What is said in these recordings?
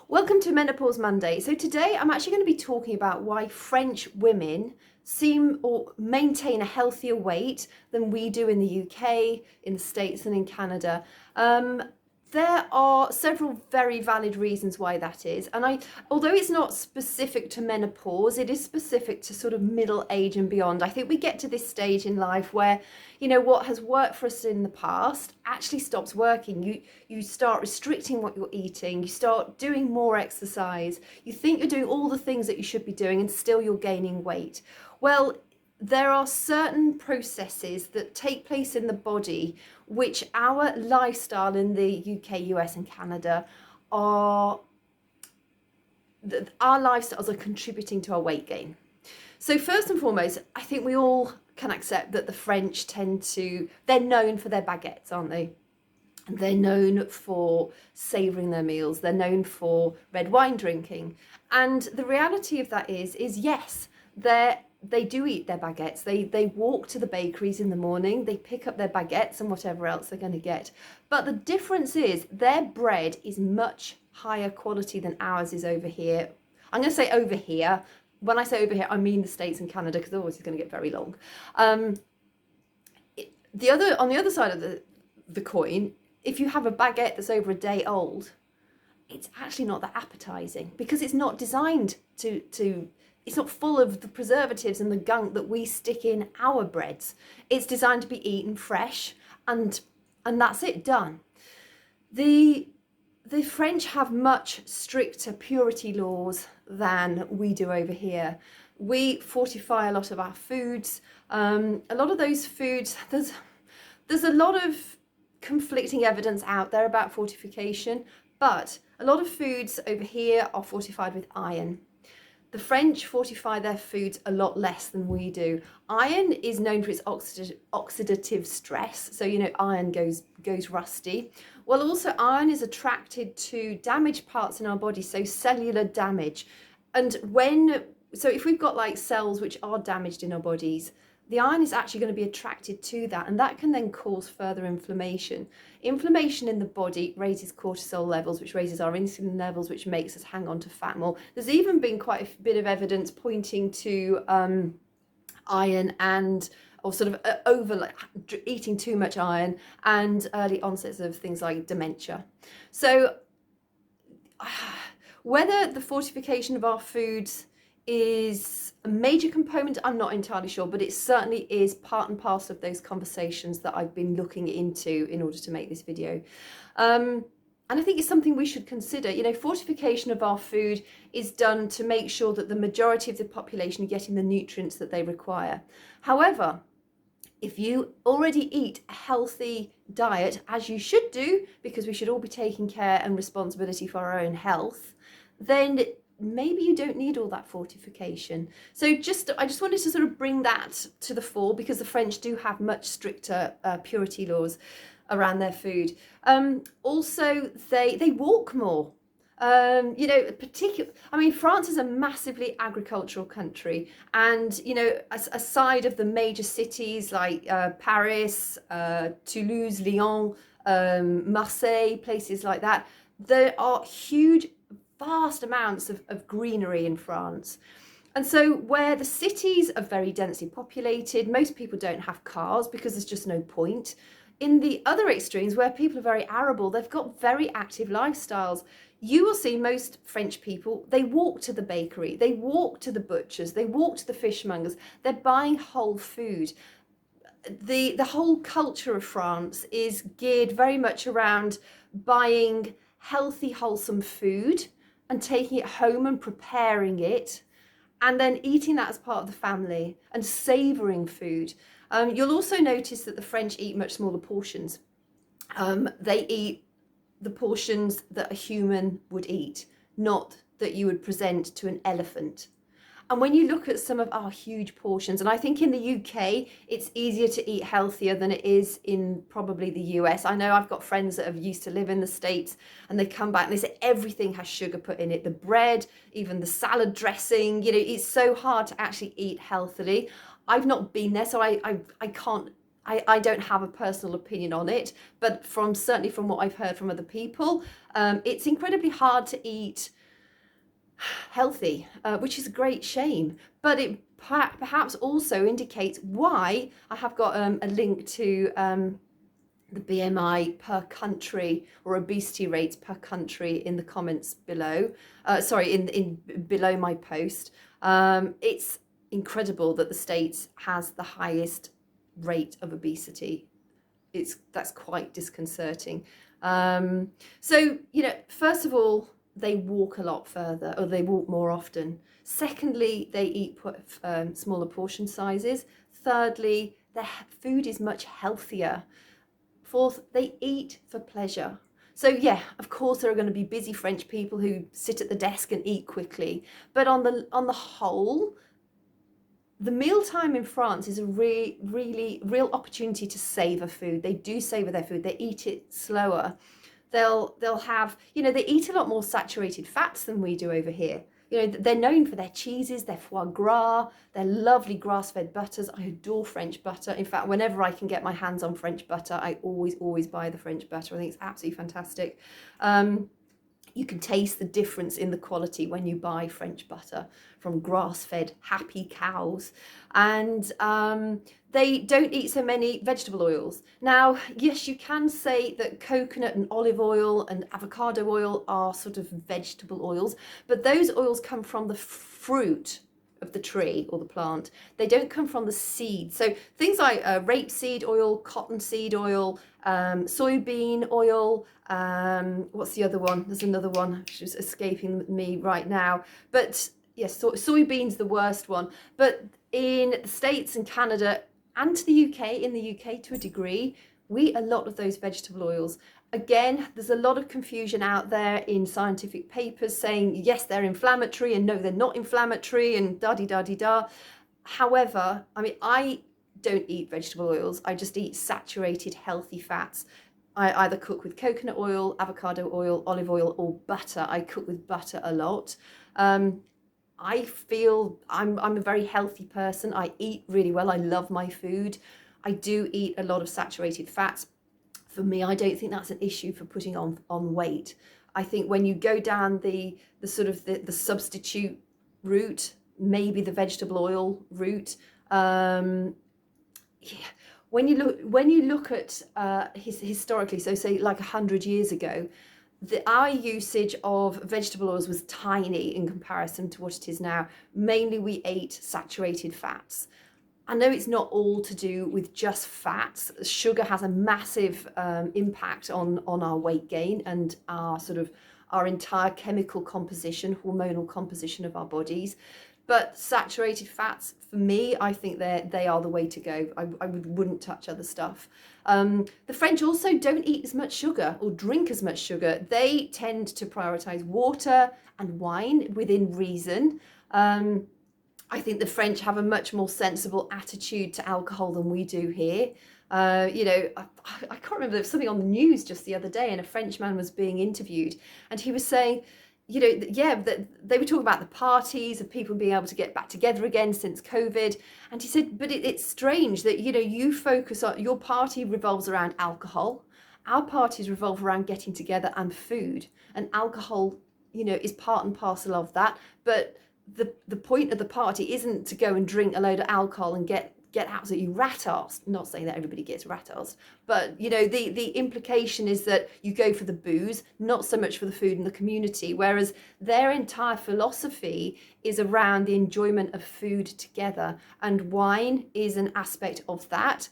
Welcome to Menopause Monday. So today I'm actually going to be talking about why French women seem or maintain a healthier weight than we do in the UK, in the States and in Canada. There are several very valid reasons why that is. And although it's not specific to menopause, it is specific to sort of middle age and beyond. I think we get to this stage in life where, what has worked for us in the past actually stops working. You start restricting what you're eating, you start doing more exercise, you think you're doing all the things that you should be doing and still you're gaining weight. Well, there are certain processes that take place in the body which our lifestyle in the UK, US and Canada our lifestyles are contributing to our weight gain. So first and foremost, I think we all can accept that the French they're known for their baguettes, aren't they? They're known for savouring their meals. They're known for red wine drinking. And the reality of that is yes, they do eat their baguettes. They walk to the bakeries in the morning, they pick up their baguettes and whatever else they're going to get. But the difference is their bread is much higher quality than ours is over here. I'm going to say over here. When I say over here, I mean the States and Canada, because otherwise it's going to get very long. On the other side of the coin, if you have a baguette that's over a day old, it's actually not that appetizing because it's not designed it's not full of the preservatives and the gunk that we stick in our breads. It's designed to be eaten fresh and that's it, done. The French have much stricter purity laws than we do over here. We fortify a lot of our foods. A lot of those foods, there's a lot of conflicting evidence out there about fortification, but a lot of foods over here are fortified with iron. The French fortify their foods a lot less than we do. Iron is known for its oxidative stress. So, iron goes rusty. Well, also iron is attracted to damaged parts in our body, so cellular damage. And so if we've got like cells which are damaged in our bodies, the iron is actually going to be attracted to that, and that can then cause further inflammation. Inflammation in the body raises cortisol levels, which raises our insulin levels, which makes us hang on to fat more. There's even been quite a bit of evidence pointing to iron or sort of eating too much iron and early onsets of things like dementia. So whether the fortification of our foods is a major component, I'm not entirely sure, but it certainly is part and parcel of those conversations that I've been looking into in order to make this video. And I think it's something we should consider. Fortification of our food is done to make sure that the majority of the population are getting the nutrients that they require. However, if you already eat a healthy diet, as you should do, because we should all be taking care and responsibility for our own health, then maybe you don't need all that fortification. So I just wanted to sort of bring that to the fore, because the French do have much stricter purity laws around their food. Also, they walk more. France is a massively agricultural country, and aside of the major cities like Paris, Toulouse, Lyon, Marseille, places like that, there are vast amounts of greenery in France. And so where the cities are very densely populated, most people don't have cars because there's just no point. In the other extremes, where people are very arable, they've got very active lifestyles. You will see most French people, they walk to the bakery, they walk to the butchers, they walk to the fishmongers, they're buying whole food. The whole culture of France is geared very much around buying healthy, wholesome food and taking it home and preparing it, and then eating that as part of the family and savouring food. You'll also notice that the French eat much smaller portions. They eat the portions that a human would eat, not that you would present to an elephant. And when you look at some of our huge portions, and I think in the UK, it's easier to eat healthier than it is in probably the US. I know I've got friends that have used to live in the States, and they come back and they say everything has sugar put in it. The bread, even the salad dressing, it's so hard to actually eat healthily. I've not been there, so I can't I don't have a personal opinion on it, but certainly from what I've heard from other people, it's incredibly hard to eat healthy, which is a great shame. But it perhaps also indicates why I have got a link to the BMI per country or obesity rates per country in the comments below. Sorry, in below my post. It's incredible that the States has the highest rate of obesity. That's quite disconcerting. So, first of all, they walk a lot further, or they walk more often. Secondly, they eat smaller portion sizes. Thirdly, their food is much healthier. Fourth, they eat for pleasure. So yeah, of course there are going to be busy French people who sit at the desk and eat quickly, but on the whole, the mealtime in France is a really real opportunity to savor food. They do savor their food. They eat it slower. They'll have, they eat a lot more saturated fats than we do over here. They're known for their cheeses, their foie gras, their lovely grass-fed butters. I adore French butter. In fact, whenever I can get my hands on French butter, I always buy the French butter. I think it's absolutely fantastic. You can taste the difference in the quality when you buy French butter from grass-fed, happy cows. And they don't eat so many vegetable oils. Now, yes, you can say that coconut and olive oil and avocado oil are sort of vegetable oils, but those oils come from the fruit of the tree or the plant. They don't come from the seed. So things like rapeseed oil, cottonseed oil, soybean oil, what's the other one? There's another one which is escaping me right now. But yes, soybean's the worst one. But in the States and Canada and to the UK, in the UK to a degree, we eat a lot of those vegetable oils. Again, there's a lot of confusion out there in scientific papers saying, yes, they're inflammatory, and no, they're not inflammatory, and da-di-da-di-da. However, I don't eat vegetable oils. I just eat saturated, healthy fats. I either cook with coconut oil, avocado oil, olive oil, or butter. I cook with butter a lot. I feel I'm a very healthy person. I eat really well. I love my food. I do eat a lot of saturated fats. For me, I don't think that's an issue for putting on weight. I think when you go down the sort of the substitute route, maybe the vegetable oil route, when you look at historically, so say like 100 years ago, our usage of vegetable oils was tiny in comparison to what it is now. Mainly we ate saturated fats. I know it's not all to do with just fats. Sugar has a massive impact on our weight gain and our entire chemical composition, hormonal composition of our bodies. But saturated fats, for me, I think they are the way to go. I wouldn't touch other stuff. The French also don't eat as much sugar or drink as much sugar. They tend to prioritize water and wine within reason. I think the French have a much more sensible attitude to alcohol than we do here. I can't remember, there was something on the news just the other day and a Frenchman was being interviewed and he was saying, that they were talking about the parties of people being able to get back together again since COVID. And he said, but it's strange that, you focus on, your party revolves around alcohol. Our parties revolve around getting together and food. And alcohol, is part and parcel of that. But the point of the party isn't to go and drink a load of alcohol and get absolutely rat-arsed. Not saying that everybody gets rat-arsed, but the implication is that you go for the booze, not so much for the food and the community, whereas their entire philosophy is around the enjoyment of food together, and wine is an aspect of that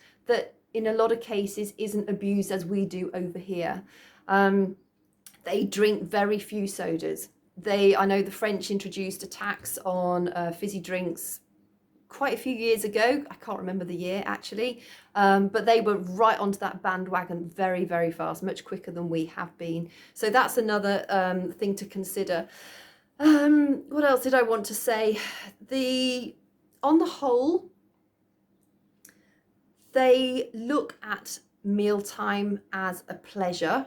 in a lot of cases isn't abused as we do over here. They drink very few sodas. I know the French introduced a tax on fizzy drinks quite a few years ago. I can't remember the year actually, but they were right onto that bandwagon very, very fast, much quicker than we have been. So that's another thing to consider. What else did I want to say? On the whole, they look at mealtime as a pleasure.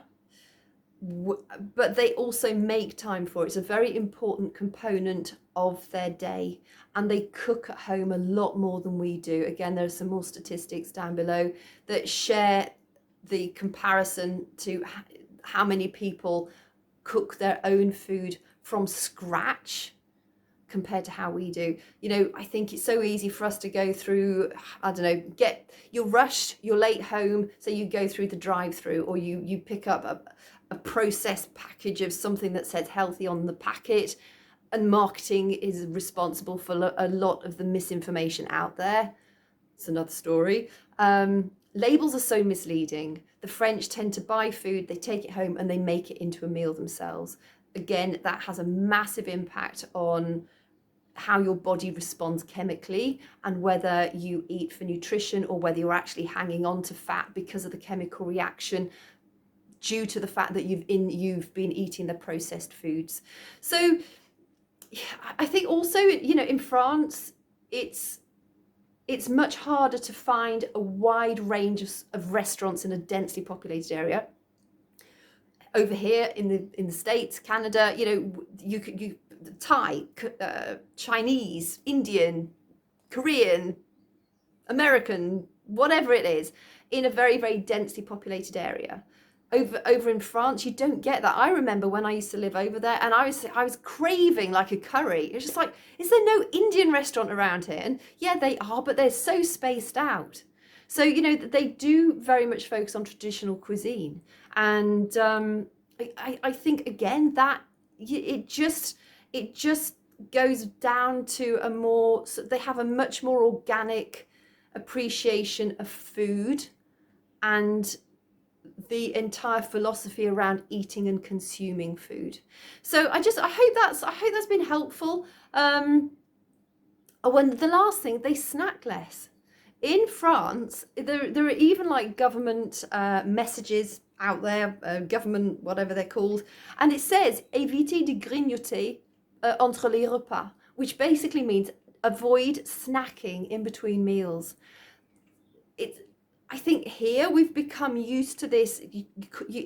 but they also make time for it. It's a very important component of their day, and they cook at home a lot more than we do. Again, there are some more statistics down below that share the comparison to how many people cook their own food from scratch compared to how we do. You know, I think it's so easy for us to go through, I don't know, you're rushed, you're late home, so you go through the drive-through, or you pick up a processed package of something that says healthy on the packet, and marketing is responsible for a lot of the misinformation out there. It's another story. Labels are so misleading. The French tend to buy food, they take it home, and they make it into a meal themselves. Again, that has a massive impact on how your body responds chemically, and whether you eat for nutrition or whether you're actually hanging on to fat because of the chemical reaction due to the fact that you've been eating the processed foods. So I think also, you know, in France, it's much harder to find a wide range of restaurants in a densely populated area. Over here in the States, Canada, you know, you Thai, Chinese, Indian, Korean, American, whatever it is, in a very, very densely populated area. Over in France, you don't get that. I remember when I used to live over there, and I was craving like a curry. It was just like, is there no Indian restaurant around here? And yeah, they are, but they're so spaced out. So, you know, they do very much focus on traditional cuisine. And I think, again, that it just goes down to they have a much more organic appreciation of food and the entire philosophy around eating and consuming food. So I hope that's been helpful. The last thing, they snack less. In France, there are even like government messages out there, government whatever they're called, and it says éviter de grignoter entre les repas, which basically means avoid snacking in between meals. I think here we've become used to this. You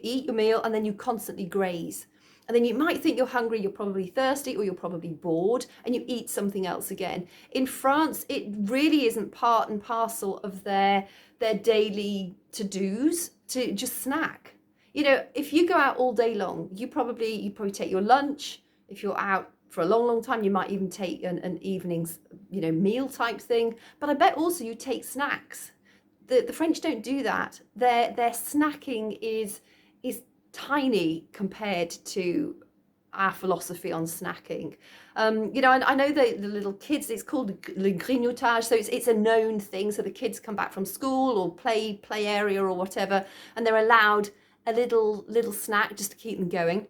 eat your meal and then you constantly graze. And then you might think you're hungry, you're probably thirsty, or you're probably bored, and you eat something else again. In France, it really isn't part and parcel of their daily to-dos to just snack. You know, if you go out all day long, you probably take your lunch. If you're out for a long, long time, you might even take an evening's, you know, meal type thing. But I bet also you take snacks. The French don't do that. Their snacking is tiny compared to our philosophy on snacking. You know, I know the little kids, it's called le grignotage, so it's a known thing. So the kids come back from school or play area or whatever, and they're allowed a little snack just to keep them going.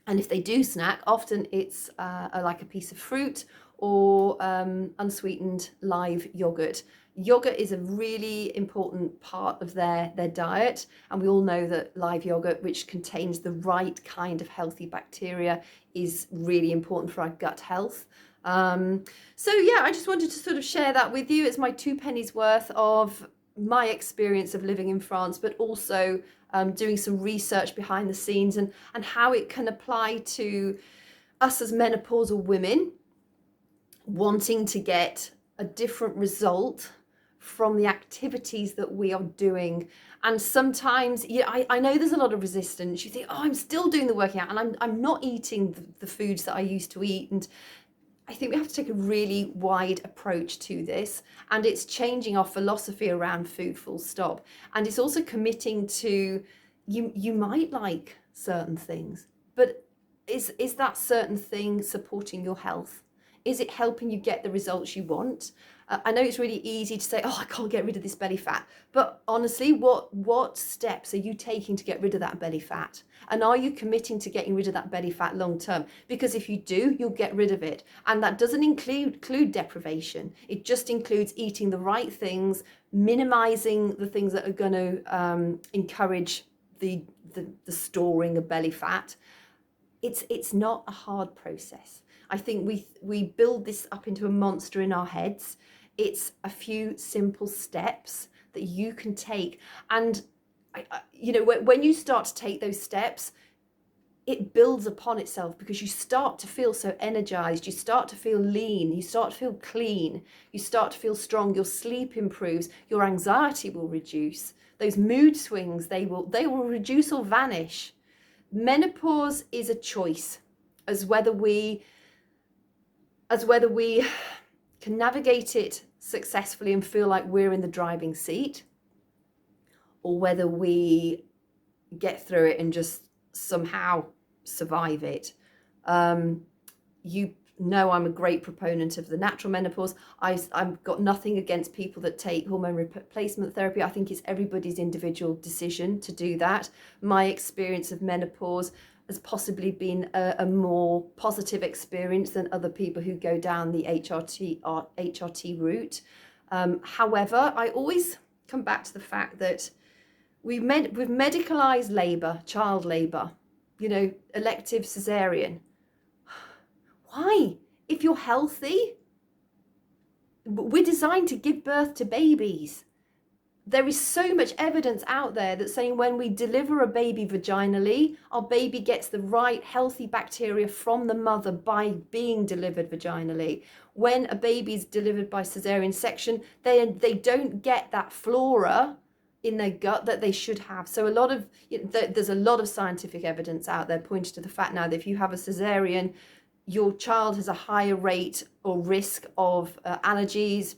And if they do snack, often it's like a piece of fruit or unsweetened live yogurt. Yogurt is a really important part of their diet, and we all know that live yogurt, which contains the right kind of healthy bacteria, is really important for our gut health. So yeah, I just wanted to sort of share that with you. It's my 2 pennies worth of my experience of living in France, but also doing some research behind the scenes and how it can apply to us as menopausal women wanting to get a different result from the activities that we are doing. And sometimes, yeah, I know there's a lot of resistance. You think, oh, I'm still doing the working out and I'm not eating the foods that I used to eat. And I think we have to take a really wide approach to this, and it's changing our philosophy around food, full stop. And it's also committing to, you might like certain things, but is that certain thing supporting your health? Is it helping you get the results you want? I know it's really easy to say, oh, I can't get rid of this belly fat. But honestly, what steps are you taking to get rid of that belly fat? And are you committing to getting rid of that belly fat long term? Because if you do, you'll get rid of it. And that doesn't include deprivation. It just includes eating the right things, minimizing the things that are going to encourage the storing of belly fat. It's not a hard process. I think we build this up into a monster in our heads. It's a few simple steps that you can take. And, you know, when you start to take those steps, it builds upon itself, because you start to feel so energized, you start to feel lean, you start to feel clean, you start to feel strong, your sleep improves, your anxiety will reduce, those mood swings, they will reduce or vanish. Menopause is a choice as whether we can navigate it successfully and feel like we're in the driving seat, or whether we get through it and just somehow survive it. You know, I'm a great proponent of the natural menopause. I've got nothing against people that take hormone replacement therapy. I think it's everybody's individual decision to do that. My experience of menopause has possibly been a more positive experience than other people who go down the HRT route. However, I always come back to the fact that with medicalized labor, child labor, you know, elective cesarean. Why? If you're healthy, we're designed to give birth to babies. There is so much evidence out there that's saying when we deliver a baby vaginally, our baby gets the right healthy bacteria from the mother by being delivered vaginally. When a baby is delivered by cesarean section, they don't get that flora in their gut that they should have. So there's a lot of scientific evidence out there pointing to the fact now that if you have a cesarean, your child has a higher rate or risk of allergies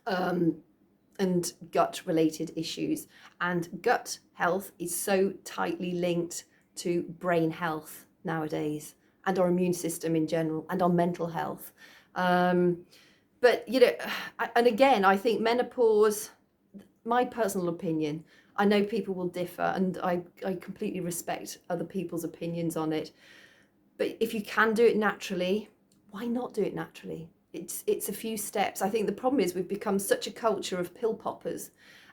and gut related issues. And gut health is so tightly linked to brain health nowadays, and our immune system in general, and our mental health. But, you know, and again, I think menopause, my personal opinion, I know people will differ, and I completely respect other people's opinions on it. But if you can do it naturally, why not do it naturally? It's a few steps. I think the problem is we've become such a culture of pill poppers,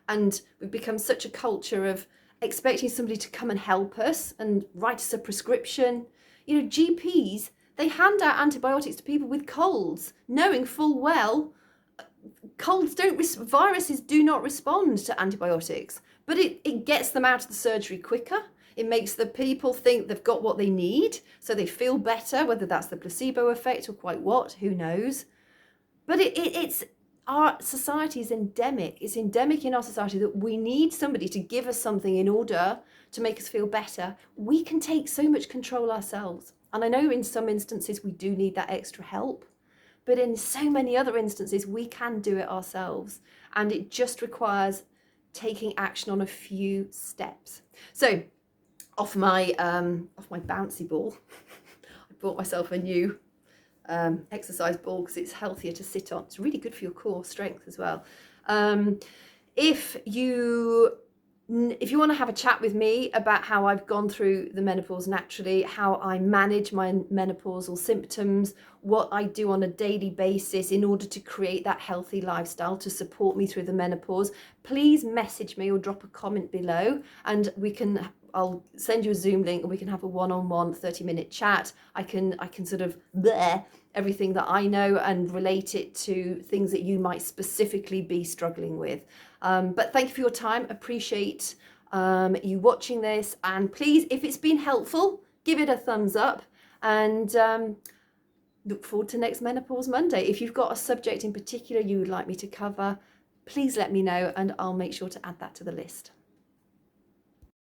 and we've become such a culture of expecting somebody to come and help us and write us a prescription. You know, GPs, they hand out antibiotics to people with colds, knowing full well viruses do not respond to antibiotics, but it gets them out of the surgery quicker. It makes the people think they've got what they need, so they feel better, whether that's the placebo effect or quite what, who knows. But it's our society is endemic. It's endemic in our society that we need somebody to give us something in order to make us feel better. We can take so much control ourselves. And I know in some instances we do need that extra help, but in so many other instances we can do it ourselves. And it just requires taking action on a few steps. So off my bouncy ball, I bought myself a new exercise ball because it's healthier to sit on. It's really good for your core strength as well. If you want to have a chat with me about how I've gone through the menopause naturally, how I manage my menopausal symptoms, what I do on a daily basis in order to create that healthy lifestyle to support me through the menopause, please message me or drop a comment below, and I'll send you a Zoom link and we can have a one-on-one 30-minute chat. I can sort of everything that I know and relate it to things that you might specifically be struggling with. But thank you for your time. Appreciate you watching this. And please, if it's been helpful, give it a thumbs up, and look forward to next Menopause Monday. If you've got a subject in particular you would like me to cover, please let me know and I'll make sure to add that to the list.